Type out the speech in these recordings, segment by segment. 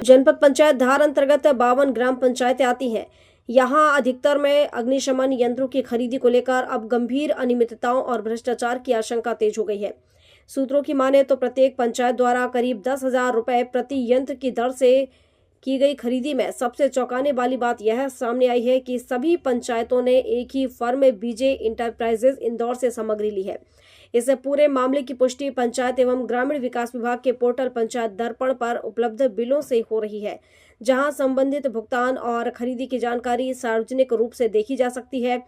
जनपद पंचायत धार अंतर्गत 52 ग्राम पंचायतें आती हैं। यहां अधिकतर में अग्निशमन यंत्रों की खरीदी को लेकर अब गंभीर अनियमितताओं और भ्रष्टाचार की आशंका तेज हो गई है। सूत्रों की माने तो प्रत्येक पंचायत द्वारा करीब 10,000 रुपए प्रति यंत्र की दर से की गई खरीदी में सबसे चौंकाने वाली बात यह सामने आई है कि सभी पंचायतों ने एक ही फर्म बीजे इंटरप्राइजेज इंदौर से सामग्री ली है। इस पूरे मामले की पुष्टि पंचायत एवं ग्रामीण विकास विभाग के पोर्टल पंचायत दर्पण पर उपलब्ध बिलों से हो रही है, जहां संबंधित भुगतान और खरीदी की जानकारी सार्वजनिक रूप से देखी जा सकती है।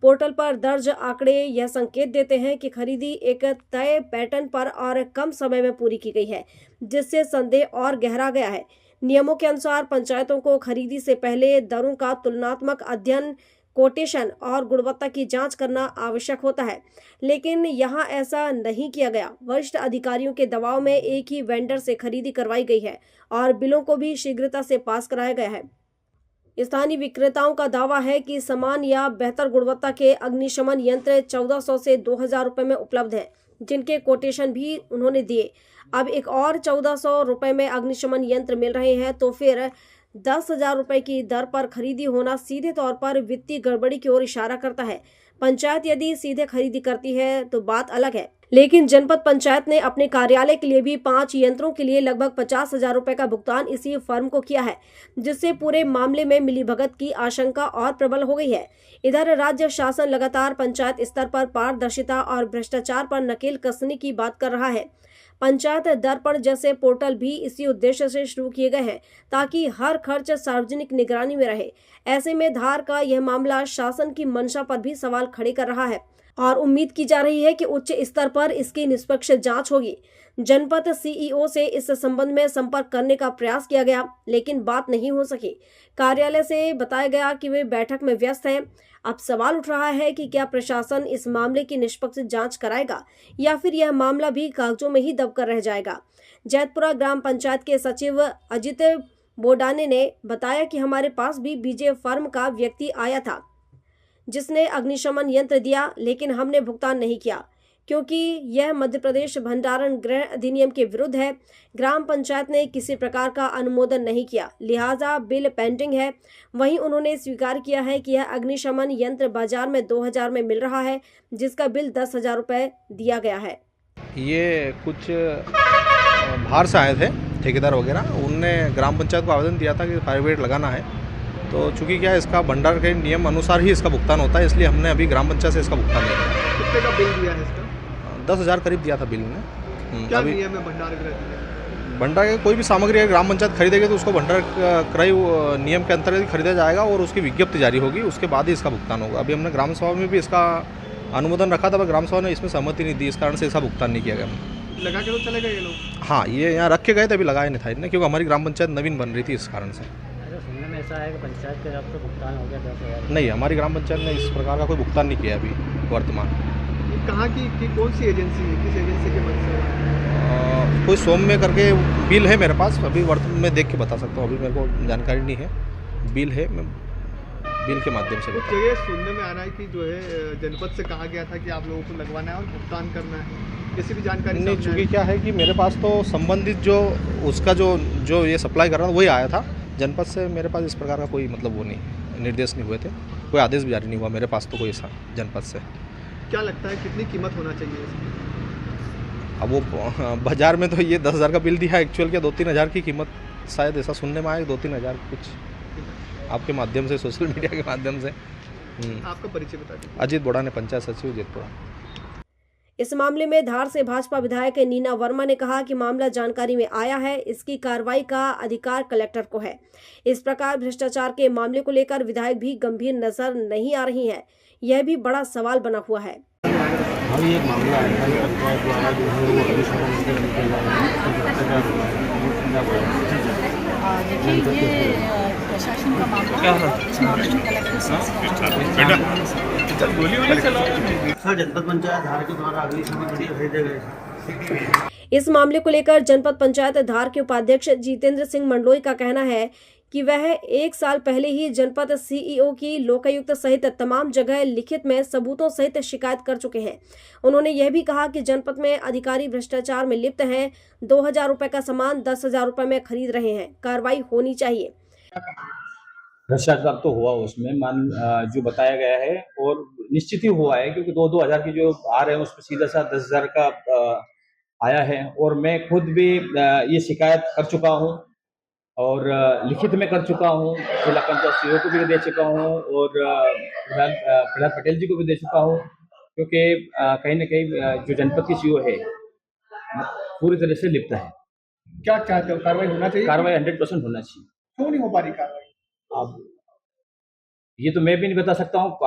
पोर्टल पर दर्ज आंकड़े यह संकेत देते हैं कि खरीदी एक तय पैटर्न पर और कम समय में पूरी की गई है, जिससे संदेह और गहरा गया है। नियमों के अनुसार पंचायतों को खरीदी से पहले दरों का तुलनात्मक अध्ययन, कोटेशन और गुणवत्ता की जांच करना आवश्यक होता है, लेकिन यहां ऐसा नहीं किया गया। वरिष्ठ अधिकारियों के दबाव में एक ही वेंडर से खरीदी करवाई गई है और बिलों को भी शीघ्रता से पास कराया गया है। स्थानीय विक्रेताओं का दावा है कि समान या बेहतर गुणवत्ता के अग्निशमन यंत्र 1400 से 2000 रुपए में उपलब्ध हैं, जिनके कोटेशन भी उन्होंने दिए। अब एक और 1400 रुपए में अग्निशमन यंत्र मिल रहे हैं, तो फिर 10,000 रुपए की दर पर खरीदी होना सीधे तौर पर वित्तीय गड़बड़ी की ओर इशारा करता है। पंचायत यदि सीधे खरीदी करती है तो बात अलग है, लेकिन जनपद पंचायत ने अपने कार्यालय के लिए भी 5 यंत्रों के लिए लगभग 50,000 रुपए का भुगतान इसी फर्म को किया है, जिससे पूरे मामले में मिलीभगत की आशंका और प्रबल हो गई है। इधर राज्य शासन लगातार पंचायत स्तर पर पारदर्शिता और भ्रष्टाचार पर नकेल कसने की बात कर रहा है। पंचायत दर्पण जैसे पोर्टल भी इसी उद्देश्य से शुरू किए गए हैं, ताकि हर खर्च सार्वजनिक निगरानी में रहे। ऐसे में धार का यह मामला शासन की मंशा पर भी सवाल खड़े कर रहा है और उम्मीद की जा रही है कि उच्च स्तर पर इसकी निष्पक्ष जांच होगी। जनपद सीईओ से इस संबंध में संपर्क करने का प्रयास किया गया, लेकिन बात नहीं हो सकी। कार्यालय से बताया गया कि वे बैठक में व्यस्त हैं। अब सवाल उठ रहा है कि क्या प्रशासन इस मामले की निष्पक्ष जांच कराएगा या फिर यह मामला भी कागजों में ही दबकर रह जाएगा। जैतपुरा ग्राम पंचायत के सचिव अजित बोडाने ने बताया कि हमारे पास भी बीजे फर्म का व्यक्ति आया था, जिसने अग्निशमन यंत्र दिया, लेकिन हमने भुगतान नहीं किया क्योंकि यह मध्य प्रदेश भंडारण गृह अधिनियम के विरुद्ध है। ग्राम पंचायत ने किसी प्रकार का अनुमोदन नहीं किया, लिहाजा बिल पेंडिंग है। वहीं उन्होंने स्वीकार किया है कि यह अग्निशमन यंत्र बाजार में 2000 में मिल रहा है, जिसका बिल 10,000 रुपए दिया गया है। ये कुछ बाहर से आए थे ठेकेदार वगैरह, उनने ग्राम पंचायत को आवेदन दिया था कि फायर ब्रिगेड लगाना है। तो चूँकि क्या है, इसका भंडार के नियम अनुसार ही इसका भुगतान होता है, इसलिए हमने अभी ग्राम पंचायत से इसका भुगतान नहीं किया। कितने का बिल दिया है इसका? 10,000 करीब दिया था बिल ने। क्या नियम है भंडार गृह? भंडार के कोई भी सामग्री अगर ग्राम पंचायत खरीदेगी तो उसको भंडार क्रय नियम के अंतर्गत खरीदा जाएगा और उसकी विज्ञप्ति जारी होगी, उसके बाद ही इसका भुगतान होगा। अभी हमने ग्राम सभा में भी इसका अनुमोदन रखा था, पर ग्राम सभा ने इसमें सहमति नहीं दी, इस कारण से इसका भुगतान नहीं किया गया। लगा के तो चले गए ये लोग? हाँ, ये यहाँ रख के गए थे, अभी लगाया नहीं था इन्हें, क्योंकि हमारी ग्राम पंचायत नवीन बन रही थी, इस कारण से। सुनने में ऐसा है कि पंचायत के तरफ से भुगतान हो गया 10,000? नहीं, हमारी ग्राम पंचायत ने इस प्रकार का कोई भुगतान नहीं किया अभी वर्तमान। कहाँ की कौन सी एजेंसी है, किस एजेंसी के मदद से? कोई सौम्य करके बिल है मेरे पास, अभी वर्तमान में देख के बता सकता हूँ, अभी मेरे को जानकारी नहीं है। बिल है, मैं बिल के माध्यम से। कुछ जगह सुनने में आ रहा है कि जो है जनपद से कहा गया था कि आप लोगों को लगवाना है और भुगतान करना है, किसी भी जानकारी नहीं। चूँकि क्या है कि मेरे पास तो संबंधित जो उसका जो ये सप्लाई कर रहा था वही आया था जनपद से। मेरे पास इस प्रकार का कोई मतलब वो नहीं, निर्देश नहीं हुए थे, कोई आदेश भी जारी नहीं हुआ मेरे पास तो कोई ऐसा जनपद से। क्या लगता है कितनी कीमत होना चाहिए इसकी? अब वो बाजार में तो ये 10,000 का बिल दिया, एक्चुअल के 2-3 हज़ार की कीमत शायद ऐसा सुनने में आया, 2-3 हज़ार कुछ आपके माध्यम से, सोशल मीडिया के माध्यम से। आपका परिचय बता दीजिए। अजित बोडाने, पंचायत सचिव जैतपुरा। इस मामले में धार से भाजपा विधायक नीना वर्मा ने कहा कि मामला जानकारी में आया है, इसकी कार्रवाई का अधिकार कलेक्टर को है। इस प्रकार भ्रष्टाचार के मामले को लेकर विधायक भी गंभीर नजर नहीं आ रही हैं, यह भी बड़ा सवाल बना हुआ है। अभी एक मामला है पंचायत द्वारा जो है वो अग्निशमन यंत्र देखिए, ये प्रशासन का मामला है, इस मामले में कलेक्टर से जनपद पंचायत धार के द्वारा अग्निशमन यंत्र खरीदे गए। इस मामले को लेकर जनपद पंचायत धार के उपाध्यक्ष जितेंद्र सिंह मंडलोई का कहना है कि वह 1 साल पहले ही जनपद सीईओ की लोकायुक्त सहित तमाम जगह लिखित में सबूतों सहित शिकायत कर चुके हैं। उन्होंने यह भी कहा कि जनपद में अधिकारी भ्रष्टाचार में लिप्त हैं, 2000 रुपए का सामान 10,000 रुपए में खरीद रहे हैं, कार्रवाई होनी चाहिए। भ्रष्टाचार तो हुआ उसमें जो बताया गया है, और निश्चित ही हुआ है, क्योंकि 2,000 की जो आ रहे हैं उसमें सीधा सा 10,000 का आया है। और मैं खुद भी ये शिकायत कर चुका हूँ, और लिखित में कर चुका हूँ, जिला पंचायत सीईओ को भी दे चुका हूँ, और प्रहलाद पटेल जी को भी दे चुका हूँ, क्योंकि कहीं न कहीं जो जनपद की सीईओ है पूरी तरह से लिप्त है। क्या चाहते हो, कार्रवाई होना चाहिए? कार्रवाई 100% होना चाहिए। क्यों नहीं हो पा रही कार्रवाई? अब ये तो मैं भी नहीं बता सकता हूँ,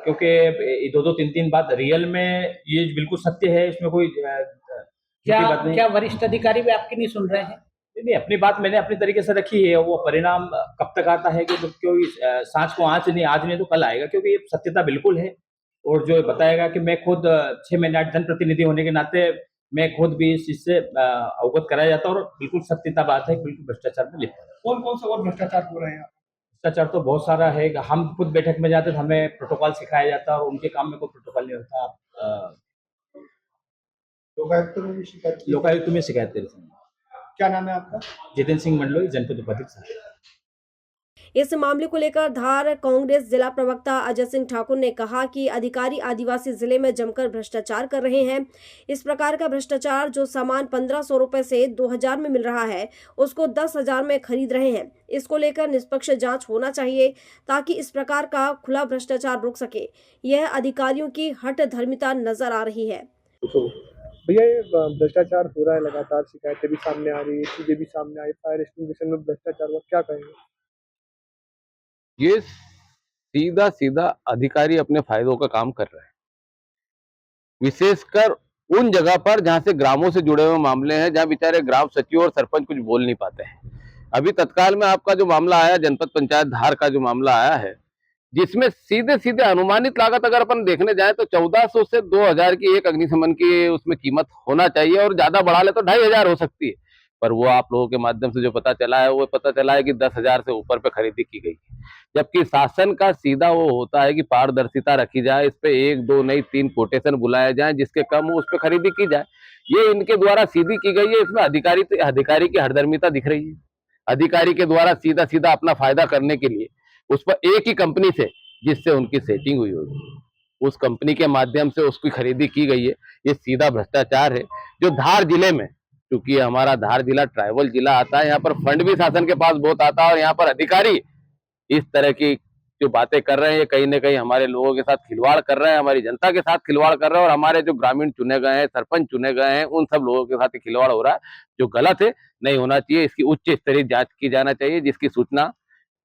क्योंकि 2-2 3-3 बात रियल में ये बिल्कुल सत्य है, इसमें कोई झूठी बात नहीं। क्या वरिष्ठ अधिकारी भी आपकी नहीं सुन रहे हैं? नहीं, अपनी बात मैंने अपनी तरीके से रखी है। वो परिणाम कब तक आता है कि क्योंकि सांच को आज नहीं तो कल आएगा, क्योंकि ये सत्यता बिल्कुल है। और जो बताएगा कि मैं खुद 6 महीने 8 जनप्रतिनिधि होने के नाते मैं खुद भी इस चीज से अवगत कराया जाता हूँ, और बिल्कुल सत्यता बात है, बिल्कुल भ्रष्टाचार में लिप्त है। कौन-कौन से और भ्रष्टाचार हो रहे हैं? भ्रष्टाचार तो बहुत सारा है। हम खुद बैठक में जाते तो हमें प्रोटोकॉल सिखाया जाता है, और उनके काम में कोई प्रोटोकॉल नहीं होता। लोकायुक्त में भी शिकायत की? लोकायुक्त में शिकायत करी थी। क्या नाम है आपका? जितेंद्र सिंह मंडलोई, जनपद उपाध्यक्ष। इस मामले को लेकर धार कांग्रेस जिला प्रवक्ता अजय सिंह ठाकुर ने कहा कि अधिकारी आदिवासी जिले में जमकर भ्रष्टाचार कर रहे हैं। इस प्रकार का भ्रष्टाचार जो सामान 1500 रुपए से 2000 में मिल रहा है, उसको 10,000 में खरीद रहे हैं। इसको लेकर निष्पक्ष जांच होना चाहिए, ताकि इस प्रकार का खुला भ्रष्टाचार रुक सके। यह अधिकारियों की हठ धर्मिता नजर आ रही है। भैया, ये भ्रष्टाचार हो रहा है, लगातार शिकायतें भी सामने आ रही है, चीजें भी सामने आई, फायर एक्सटिंग्विशर में भ्रष्टाचार हुआ, क्या कहेंगे? ये सीधा सीधा अधिकारी अपने फायदों का काम कर रहे हैं, विशेषकर उन जगह पर जहां से ग्रामों से जुड़े हुए मामले हैं, जहां बेचारे ग्राम सचिव और सरपंच कुछ बोल नहीं पाते हैं। अभी तत्काल में आपका जो मामला आया, जनपद पंचायत धार का जो मामला आया है, जिसमें सीधे सीधे अनुमानित लागत अगर अपन देखने जाए तो 1400 से 2000 की एक अग्निशमन की उसमें कीमत होना चाहिए, और ज्यादा बढ़ा ले तो 2500 हो सकती है। पर वो आप लोगों के माध्यम से जो पता चला है, वो पता चला है कि 10,000 से ऊपर पे खरीदी की गई, जबकि शासन का सीधा वो होता है कि पारदर्शिता रखी जाए, इस पे 1 2 नहीं 3 कोटेशन बुलाए जाए, जिसके कम हो उस पे खरीदी की जाए। ये इनके द्वारा सीधी की गई है। इसमें अधिकारी की हठधर्मिता दिख रही है। अधिकारी के द्वारा सीधा सीधा अपना फायदा करने के लिए उस पर एक ही कंपनी से जिससे उनकी सेटिंग हुई होगी, उस कंपनी के माध्यम से उसकी खरीदी की गई है। ये सीधा भ्रष्टाचार है, जो धार जिले में, क्योंकि हमारा धार जिला ट्राइबल जिला आता है, यहाँ पर फंड भी शासन के पास बहुत आता है, और यहाँ पर अधिकारी इस तरह की जो बातें कर रहे हैं, ये कहीं ना कहीं हमारे लोगों के साथ खिलवाड़ कर रहे हैं, हमारी जनता के साथ खिलवाड़ कर रहे हैं, और हमारे जो ग्रामीण चुने गए हैं, सरपंच चुने गए हैं, उन सब लोगों के साथ खिलवाड़ हो रहा है, जो गलत है, नहीं होना चाहिए। इसकी उच्च स्तरीय जांच की जाना चाहिए, जिसकी सूचना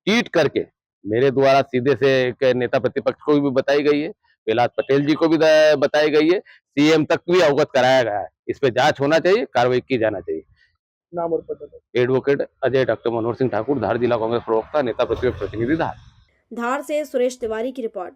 ट्वीट करके मेरे द्वारा सीधे से एक नेता प्रतिपक्ष को भी बताई गई है, प्रहलाद पटेल जी को भी बताई गई है, सीएम तक भी अवगत कराया गया है। इस पे जांच होना चाहिए, कार्रवाई की जाना चाहिए। नाम और पता? एडवोकेट अजय डॉक्टर मनोहर सिंह ठाकुर, धार जिला कांग्रेस प्रवक्ता, नेता प्रतिपक्ष प्रतिनिधि धार। धार से सुरेश तिवारी की रिपोर्ट।